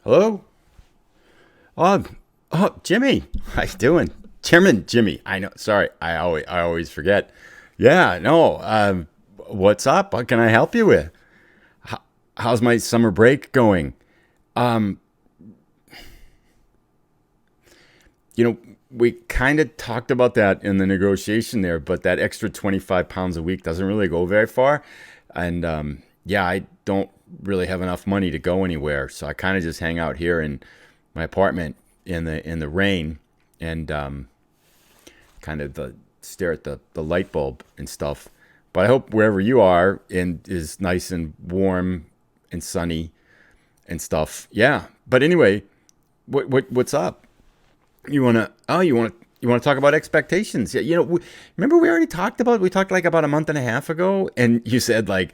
Hello? Oh, Jimmy. How you doing? Chairman Jimmy. I know. Sorry, I always forget. Yeah, no. What's up? What can I help you with? How's my summer break going? Um, you know, we kind of talked about that in the negotiation there, but that extra 25 pounds a week doesn't really go very far. And yeah, I don't really have enough money to go anywhere, so I kind of just hang out here in my apartment in the rain and kind of stare at the light bulb and stuff. But I hope wherever you are and is nice and warm and sunny and stuff. Yeah. But anyway, what's up? You want to talk about expectations? Yeah, remember we already talked about we talked like about a month and a half ago, and you said like,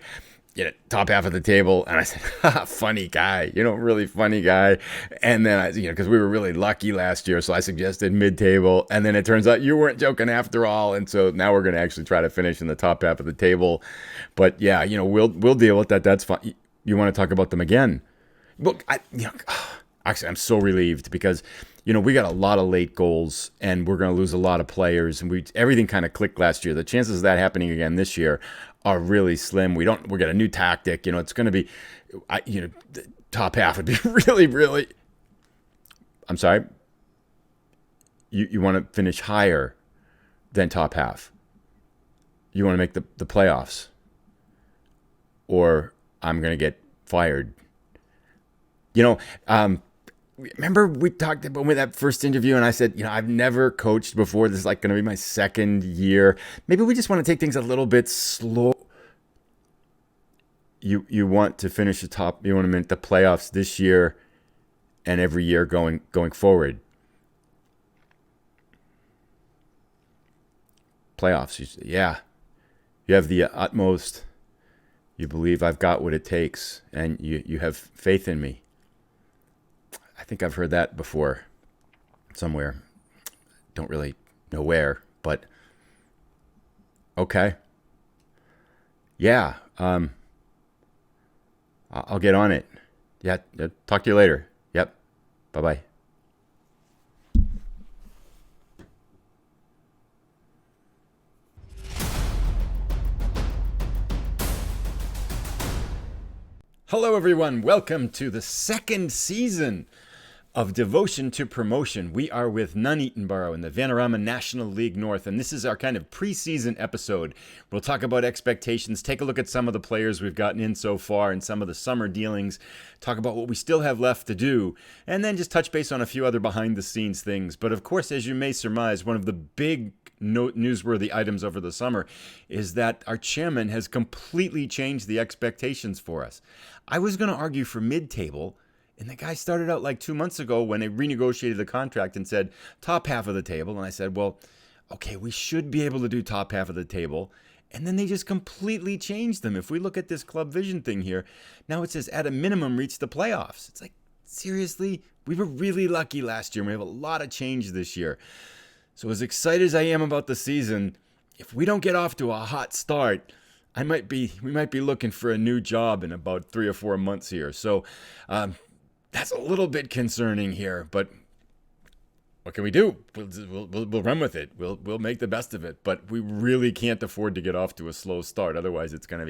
top half of the table, and I said, "Ha, funny guy, really funny guy." And then because we were really lucky last year, so I suggested mid-table, and then it turns out you weren't joking after all, and so now we're going to actually try to finish in the top half of the table. But yeah, we'll deal with that. That's fine. You want to talk about them again? Well, actually, I'm so relieved because we got a lot of late goals and we're going to lose a lot of players, and we everything kind of clicked last year. The chances of that happening again this year are really slim. We got a new tactic. It's going to be, the top half would be really, really. I'm sorry. You want to finish higher than top half. You want to make the playoffs, or I'm going to get fired. You know, um, Remember we talked about with that first interview, and I said, I've never coached before. This is like going to be my second year. Maybe we just want to take things a little bit slow. You want to finish the top. You want to make the playoffs this year and every year going forward. Playoffs. Yeah, you have the utmost. You believe I've got what it takes, and you have faith in me. I think I've heard that before somewhere. Don't really know where, but okay. Yeah, I'll get on it. Yeah, talk to you later. Yep. Bye bye. Hello, everyone. Welcome to the second season of Devotion to Promotion. We are with Nuneaton Borough in the Vanarama National League North, and this is our kind of preseason episode. We'll talk about expectations, take a look at some of the players we've gotten in so far and some of the summer dealings, talk about what we still have left to do, and then just touch base on a few other behind-the-scenes things. But of course, as you may surmise, one of the big newsworthy items over the summer is that our chairman has completely changed the expectations for us. I was going to argue for mid-table, and the guy started out like 2 months ago when they renegotiated the contract and said top half of the table. And I said, well, okay, we should be able to do top half of the table. And then they just completely changed them. If we look at this club vision thing here, now it says at a minimum reach the playoffs. It's like, seriously? We were really lucky last year. And we have a lot of change this year. So as excited as I am about the season, if we don't get off to a hot start, we might be looking for a new job in about 3 or 4 months here. So that's a little bit concerning here, but what can we do? We'll run with it. We'll make the best of it, but we really can't afford to get off to a slow start. Otherwise, we're gonna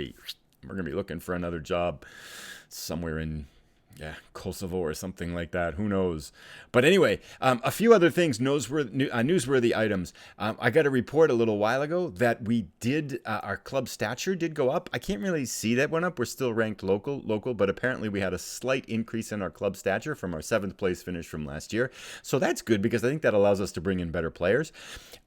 be looking for another job somewhere in Kosovo or something like that. Who knows? But anyway, a few other things, newsworthy items. I got a report a little while ago that our club stature did go up. I can't really see that went up. We're still ranked local, but apparently we had a slight increase in our club stature from our 7th place finish from last year. So that's good because I think that allows us to bring in better players.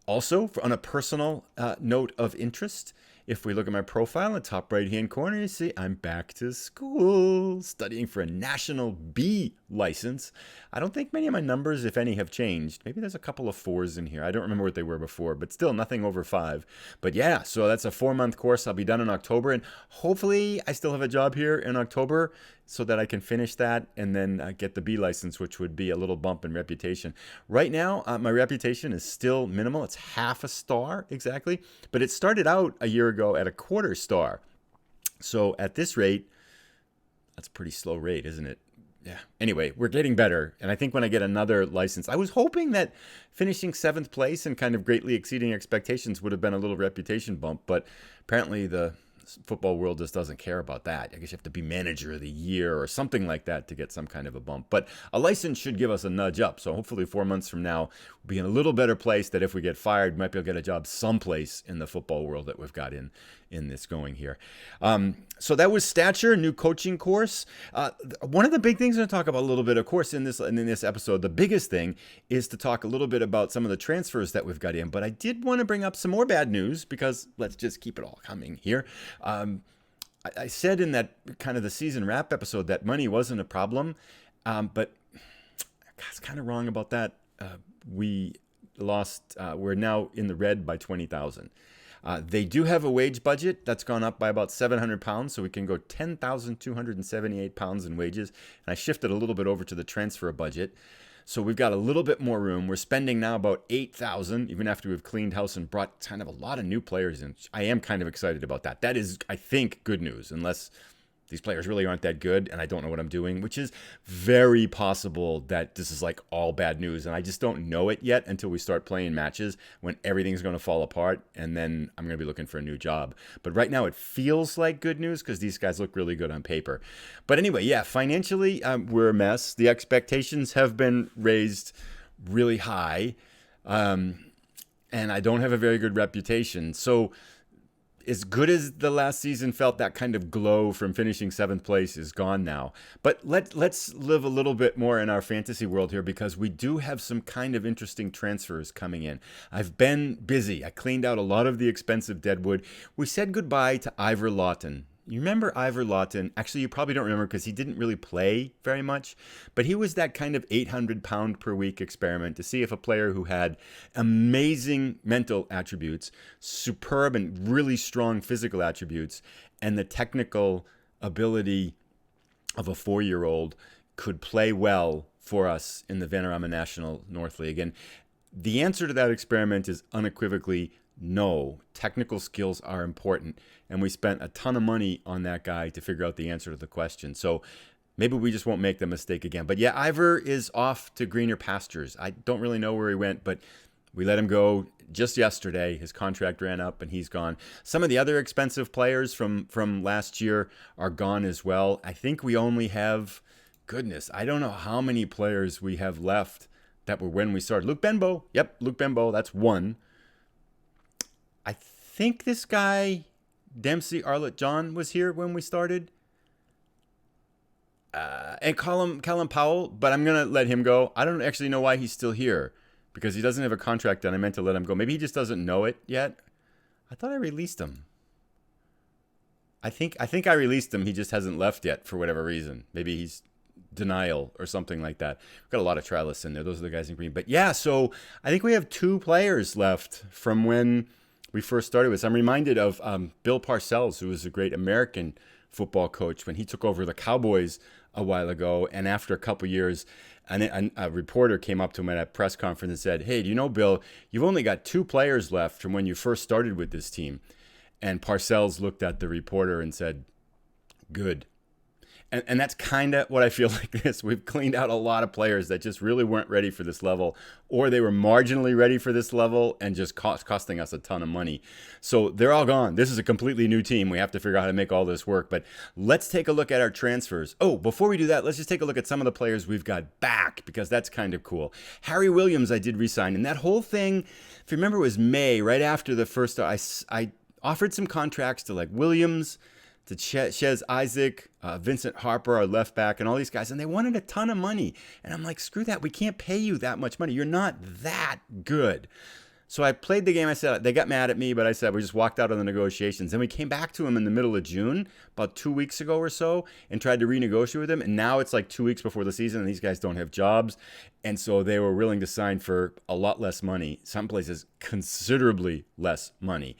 Also, on a personal note of interest, if we look at my profile in the top right-hand corner, you see I'm back to school, studying for a National B license. I don't think many of my numbers, if any, have changed. Maybe there's a couple of 4s in here. I don't remember what they were before, but still nothing over 5. But yeah, so that's a 4-month course. I'll be done in October, and hopefully I still have a job here in October so that I can finish that and then get the B license, which would be a little bump in reputation. Right now, my reputation is still minimal. It's half a star exactly, but it started out a year ago at a 1/4 star. So at this rate, that's a pretty slow rate, isn't it? Yeah. Anyway, we're getting better. And I think when I get another license, I was hoping that finishing seventh place and kind of greatly exceeding expectations would have been a little reputation bump. But apparently the football world just doesn't care about that. I guess you have to be manager of the year or something like that to get some kind of a bump. But a license should give us a nudge up. So hopefully 4 months from now, we'll be in a little better place that if we get fired, we might be able to get a job someplace in the football world that we've got in this going here. So that was Stature, new coaching course. One of the big things I'm going to talk about a little bit, of course, in this episode, the biggest thing is to talk a little bit about some of the transfers that we've got in. But I did want to bring up some more bad news because let's just keep it all coming here. I said in that kind of the season wrap episode that money wasn't a problem, but I was kind of wrong about that. We lost. We're now in the red by 20,000. They do have a wage budget that's gone up by about £700, so we can go £10,278 in wages. And I shifted a little bit over to the transfer budget, so we've got a little bit more room. We're spending now about $8,000, even after we've cleaned house and brought kind of a lot of new players in. I am kind of excited about that. That is, I think, good news, unless these players really aren't that good and I don't know what I'm doing, which is very possible that this is like all bad news. And I just don't know it yet until we start playing matches when everything's going to fall apart. And then I'm going to be looking for a new job. But right now it feels like good news because these guys look really good on paper. But anyway, yeah, financially, we're a mess. The expectations have been raised really high. And I don't have a very good reputation. So as good as the last season felt, that kind of glow from finishing seventh place is gone now. But let's live a little bit more in our fantasy world here because we do have some kind of interesting transfers coming in. I've been busy. I cleaned out a lot of the expensive deadwood. We said goodbye to Ivor Lawton. You remember Ivor Lawton? Actually, you probably don't remember because he didn't really play very much, but he was that kind of 800-pound per week experiment to see if a player who had amazing mental attributes, superb and really strong physical attributes, and the technical ability of a 4-year-old could play well for us in the Vanarama National North League. And the answer to that experiment is unequivocally no. Technical skills are important, and we spent a ton of money on that guy to figure out the answer to the question. So maybe we just won't make the mistake again. But yeah, Ivor is off to greener pastures. I don't really know where he went, but we let him go just yesterday. His contract ran up and he's gone. Some of the other expensive players from last year are gone as well. I think we only have, goodness, I don't know how many players we have left that were when we started. Luke Benbow. Yep, Luke Benbow. That's one. I think this guy, Dempsey Arlott John, was here when we started. And Callum Powell, but I'm going to let him go. I don't actually know why he's still here because he doesn't have a contract and I meant to let him go. Maybe he just doesn't know it yet. I thought I released him. I think I released him. He just hasn't left yet for whatever reason. Maybe he's denial or something like that. We've got a lot of trialists in there. Those are the guys in green. But yeah, so I think we have 2 players left from when we first started with. I'm reminded of Bill Parcells, who was a great American football coach when he took over the Cowboys a while ago. And after a couple years, a reporter came up to him at a press conference and said, "Hey, do you know, Bill, you've only got 2 players left from when you first started with this team." And Parcells looked at the reporter and said, "Good." And that's kind of what I feel like this. We've cleaned out a lot of players that just really weren't ready for this level, or they were marginally ready for this level and just costing us a ton of money. So they're all gone. This is a completely new team. We have to figure out how to make all this work. But let's take a look at our transfers. Oh, before we do that, let's just take a look at some of the players we've got back because that's kind of cool. Harry Williams, I did re-sign. And that whole thing, if you remember, it was May, right after the first, I offered some contracts to like Williams, to Chez Isaac, Vincent Harper, our left back, and all these guys, and they wanted a ton of money. And I'm like, screw that. We can't pay you that much money. You're not that good. So I played the game. I said, they got mad at me, but I said, we just walked out on the negotiations. Then we came back to him in the middle of June, about 2 weeks ago or so, and tried to renegotiate with him. And now it's like 2 weeks before the season, and these guys don't have jobs. And so they were willing to sign for a lot less money. Some places considerably less money.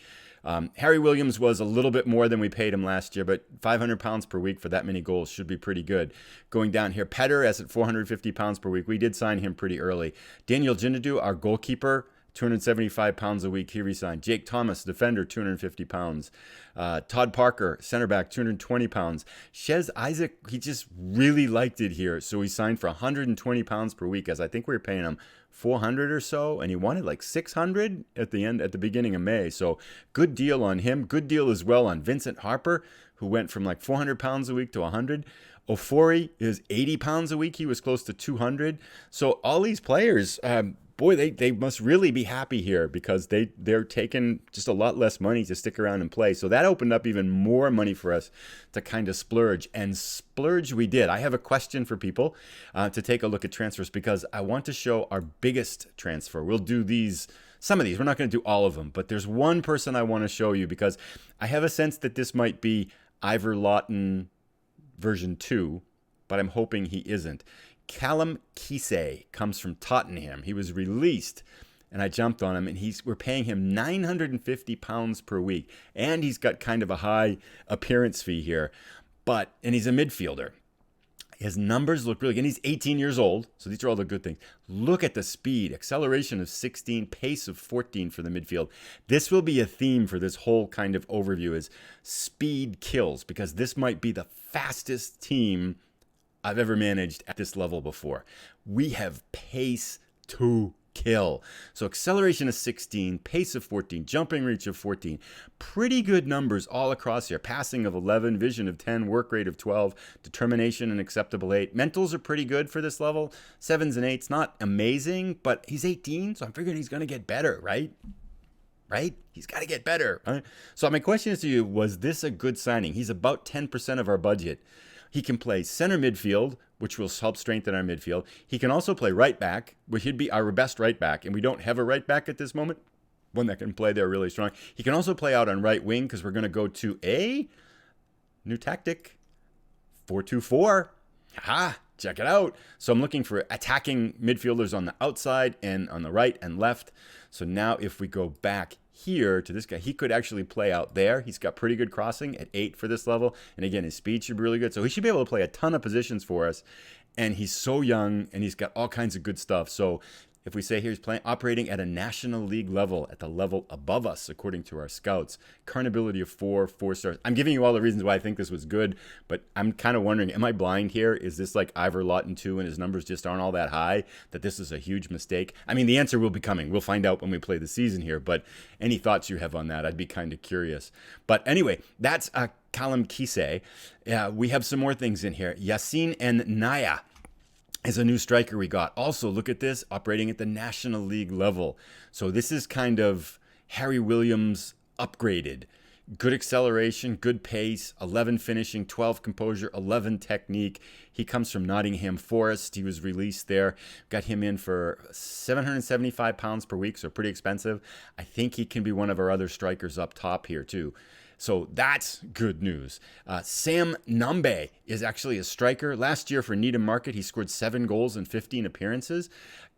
Harry Williams was a little bit more than we paid him last year, but £500 per week for that many goals should be pretty good. Going down here, Petter is at £450 per week. We did sign him pretty early. Daniel Jinadu, our goalkeeper, 275 pounds a week, he resigned. Jake Thomas, defender, 250 pounds. Todd Parker, center back, 220 pounds. Shez Isaac, he just really liked it here, so he signed for 120 pounds per week, as I think we were paying him 400 or so, and he wanted like 600 at the beginning of May. So good deal on him. Good deal as well on Vincent Harper, who went from like 400 pounds a week to 100. Ofori is 80 pounds a week. He was close to 200. So all these players, boy, they must really be happy here, because they're taking just a lot less money to stick around and play. So that opened up even more money for us to kind of splurge. And splurge we did. I have a question for people to take a look at transfers, because I want to show our biggest transfer. We'll do some of these. We're not going to do all of them, but there's one person I want to show you, because I have a sense that this might be Ivor Lawton version 2, but I'm hoping he isn't. Callum Kisay comes from Tottenham. He was released, and I jumped on him, and we're paying him 950 pounds per week, and he's got kind of a high appearance fee here, and he's a midfielder. His numbers look really good, and he's 18 years old, so these are all the good things. Look at the speed, acceleration of 16, pace of 14 for the midfield. This will be a theme for this whole kind of overview, is speed kills, because this might be the fastest team I've ever managed at this level before. We have pace to kill. So acceleration of 16, pace of 14, jumping reach of 14. Pretty good numbers all across here. Passing of 11, vision of 10, work rate of 12, determination an acceptable 8. Mentals are pretty good for this level. 7s and 8s, not amazing, but he's 18, so I'm figuring he's going to get better, right? Right? He's got to get better. Right? So my question is to you, was this a good signing? He's about 10% of our budget. He can play center midfield, which will help strengthen our midfield. He can also play right back, which he'd be our best right back, and we don't have a right back at this moment, one that can play there really strong. He can also play out on right wing, because we're going to go to a new tactic, 4-2-4. Ha! Check it out. So I'm looking for attacking midfielders on the outside and on the right and left. So now if we go back here to this guy, he could actually play out there. He's got pretty good crossing at 8 for this level. And again, his speed should be really good. So he should be able to play a ton of positions for us. And he's so young, and he's got all kinds of good stuff. So if we say here he's operating at a National League level, at the level above us, according to our scouts, current ability of 4 stars. I'm giving you all the reasons why I think this was good, but I'm kind of wondering, am I blind here? Is this like Ivor Lawton 2 and his numbers just aren't all that high, that this is a huge mistake? I mean, the answer will be coming. We'll find out when we play the season here, but any thoughts you have on that, I'd be kind of curious. But anyway, that's Callum Kisay. We have some more things in here. Yassine and Naya is a new striker we got. Also, look at this, operating at the National League level. So this is kind of Harry Williams upgraded. Good acceleration, good pace, 11 finishing, 12 composure, 11 technique. He comes from Nottingham Forest. He was released there. Got him in for 775 pounds per week, so pretty expensive. I think he can be one of our other strikers up top here too. So that's good news. Sam Nambe is actually a striker. Last year for Needham Market, he scored 7 goals in 15 appearances.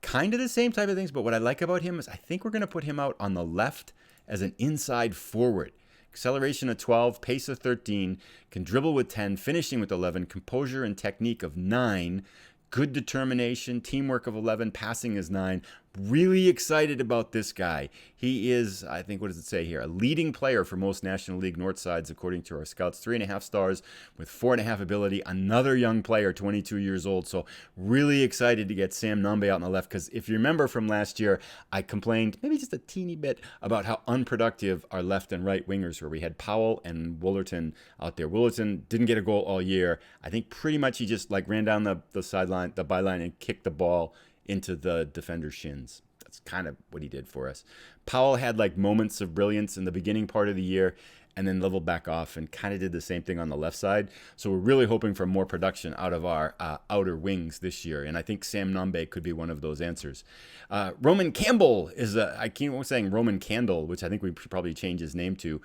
Kind of the same type of things, but what I like about him is I think we're going to put him out on the left as an inside forward. Acceleration of 12, pace of 13, can dribble with 10, finishing with 11, composure and technique of 9, good determination, teamwork of 11, passing is 9. Really excited about this guy. He is, I think, what does it say here? A leading player for most National League North sides, according to our scouts. 3.5 stars with 4.5 ability. Another young player, 22 years old. So really excited to get Sam Nambe out on the left, because if you remember from last year, I complained maybe just a teeny bit about how unproductive our left and right wingers were. We had Powell and Woolerton out there. Woolerton didn't get a goal all year. I think pretty much he just like ran down the sideline, the byline, and kicked the ball into the defender's shins. That's kind of what he did for us. Powell had like moments of brilliance in the beginning part of the year and then leveled back off and kind of did the same thing on the left side. So we're really hoping for more production out of our outer wings this year. And I think Sam Nambe could be one of those answers. Roman Campbell is I keep saying Roman Candle, which I think we should probably change his name to.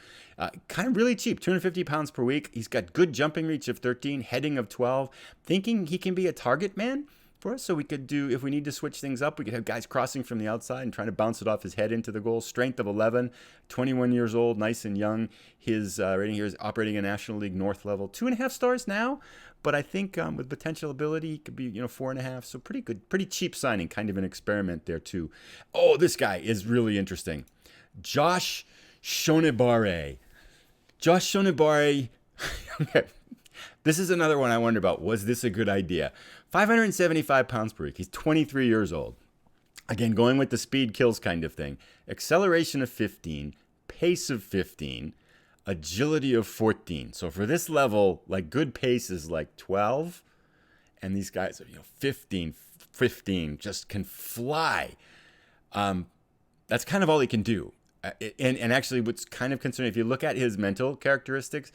Kind of really cheap, 250 pounds per week. He's got good jumping reach of 13, heading of 12. Thinking he can be a target man for us, so we could do, if we need to switch things up, we could have guys crossing from the outside and trying to bounce it off his head into the goal. Strength of 11, 21 years old, nice and young. His rating here is operating a National League North level. 2.5 stars now, but I think with potential ability, he could be 4.5. So pretty good, pretty cheap signing, kind of an experiment there too. Oh, this guy is really interesting, Josh Shonibare. Josh Shonibare. Okay. This is another one I wonder about. Was this a good idea? 575 pounds per week. He's 23 years old. Again, going with the speed kills kind of thing. Acceleration of 15, pace of 15, agility of 14. So for this level, like good pace is like 12, and these guys are 15, just can fly. That's kind of all he can do. And actually, what's kind of concerning, if you look at his mental characteristics,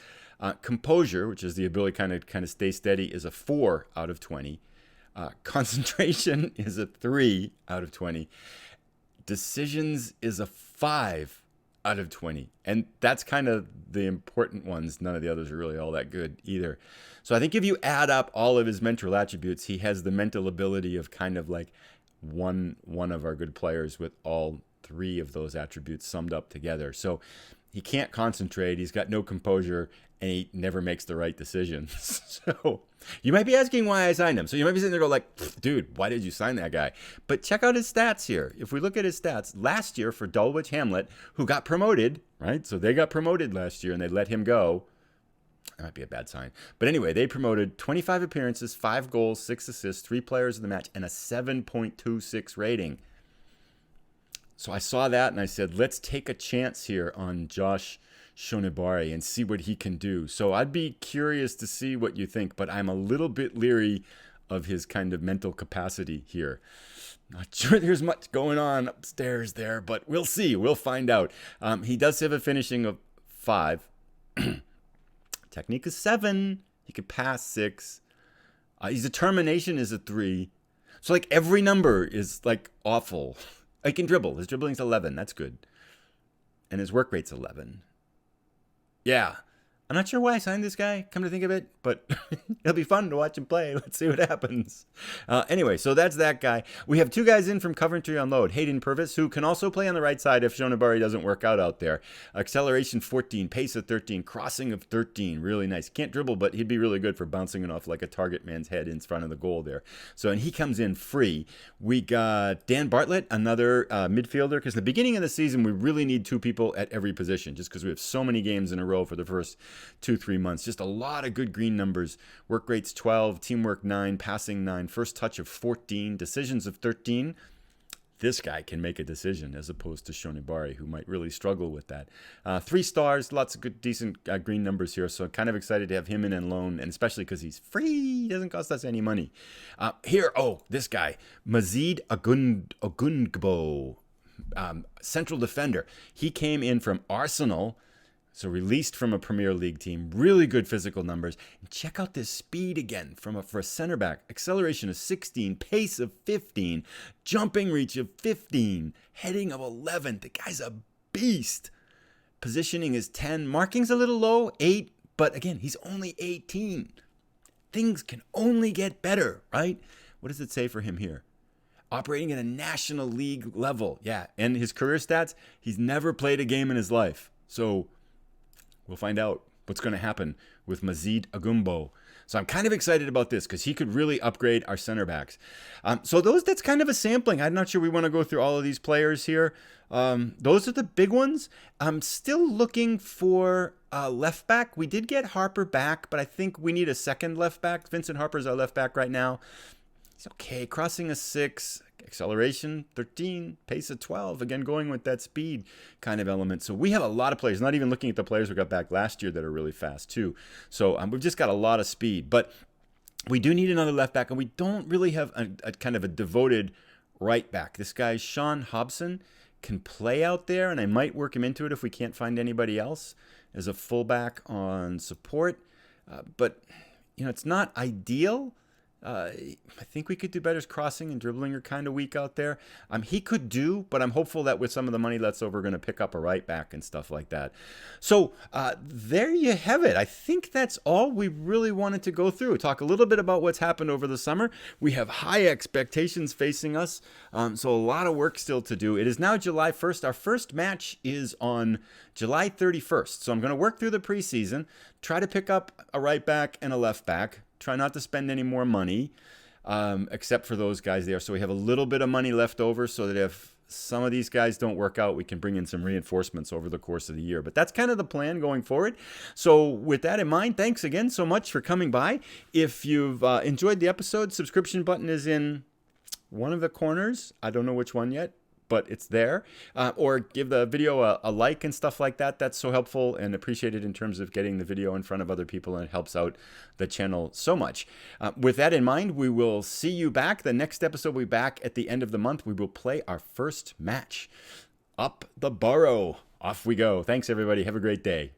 composure, which is the ability to kind of stay steady, is a 4 out of 20. Concentration is a 3 out of 20. Decisions is a 5 out of 20. And that's kind of the important ones. None of the others are really all that good either. So I think if you add up all of his mental attributes, he has the mental ability of kind of like one of our good players with all 3 of those attributes summed up together. So he can't concentrate, he's got no composure, and he never makes the right decisions. So you might be asking why I signed him. So you might be sitting there going like, dude, why did you sign that guy? But check out his stats here. If we look at his stats, last year for Dulwich Hamlet, who got promoted, right? So they got promoted last year and they let him go. That might be a bad sign. But anyway, they promoted 25 appearances, 5 goals, 6 assists, 3 players of the match, and a 7.26 rating. So I saw that and I said, let's take a chance here on Josh Shonibare and see what he can do. So I'd be curious to see what you think, but I'm a little bit leery of his kind of mental capacity here. Not sure there's much going on upstairs there, but we'll see. We'll find out. He does have a finishing of 5. Technique is 7. He could pass 6. His determination is a 3. So like every number is like awful. He can dribble. His dribbling's 11. That's good. And his work rate's 11. Yeah. I'm not sure why I signed this guy, come to think of it, but it'll be fun to watch him play. Let's see what happens. Anyway, so that's that guy. We have 2 guys in from Coventry on load. Hayden Purvis, who can also play on the right side if Shonibare doesn't work out there. Acceleration 14, pace of 13, crossing of 13. Really nice. Can't dribble, but he'd be really good for bouncing it off like a target man's head in front of the goal there. So, and he comes in free. We got Dan Bartlett, another midfielder, because in the beginning of the season, we really need 2 people at every position, just because we have so many games in a row for the first 2-3 months. Just a lot of good green numbers. Work rates 12, teamwork 9, passing 9, first touch of 14, decisions of 13. This guy can make a decision as opposed to Shonibare, who might really struggle with that. 3 stars, lots of good, decent green numbers here. So I'm kind of excited to have him in and loan, and especially because he's free. He doesn't cost us any money. This guy, Mazid Agungbo, central defender. He came in from Arsenal. So released from a Premier League team, really good physical numbers. And check out this speed again for a center back. Acceleration of 16, pace of 15, jumping reach of 15, heading of 11. The guy's a beast. Positioning is 10. Marking's a little low, 8. But again, he's only 18. Things can only get better, right? What does it say for him here? Operating at a National League level. Yeah, and his career stats, he's never played a game in his life. So we'll find out what's going to happen with Mazid Agungbo. So I'm kind of excited about this because he could really upgrade our center backs. That's kind of a sampling. I'm not sure we want to go through all of these players here. Those are the big ones. I'm still looking for left back. We did get Harper back, but I think we need a second left back. Vincent Harper's our left back right now. He's okay. Crossing a 6. Acceleration 13, pace of 12, again going with that speed kind of element. So we have a lot of players, not even looking at the players we got back last year that are really fast too. So we've just got a lot of speed, but we do need another left back, and we don't really have a kind of a devoted right back. This guy, Sean Hobson, can play out there, and I might work him into it if we can't find anybody else as a fullback on support. But it's not ideal. I think we could do better. Crossing and dribbling are kind of weak out there. He could do, but I'm hopeful that with some of the money left over, we're going to pick up a right back and stuff like that. So there you have it. I think that's all we really wanted to go through. Talk a little bit about what's happened over the summer. We have high expectations facing us, so a lot of work still to do. It is now July 1st. Our first match is on July 31st. So I'm going to work through the preseason, try to pick up a right back and a left back, try not to spend any more money, except for those guys there. So we have a little bit of money left over so that if some of these guys don't work out, we can bring in some reinforcements over the course of the year. But that's kind of the plan going forward. So with that in mind, thanks again so much for coming by. If you've enjoyed the episode, subscription button is in one of the corners. I don't know which one yet, but it's there. Or give the video a like and stuff like that. That's so helpful and appreciated in terms of getting the video in front of other people, and it helps out the channel so much. With that in mind, we will see you back. The next episode will be back at the end of the month. We will play our first match. Up the Burrow. Off we go. Thanks, everybody. Have a great day.